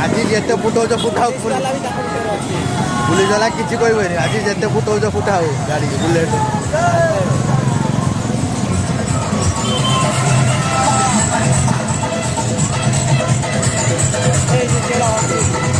আজি যেতে ফুটাউছ ফুটাও পুলিশ বালা কিছু কইবেনি আজি যেতে ফুটাউছ ফুটাও গাড়ি বুলেট এই যে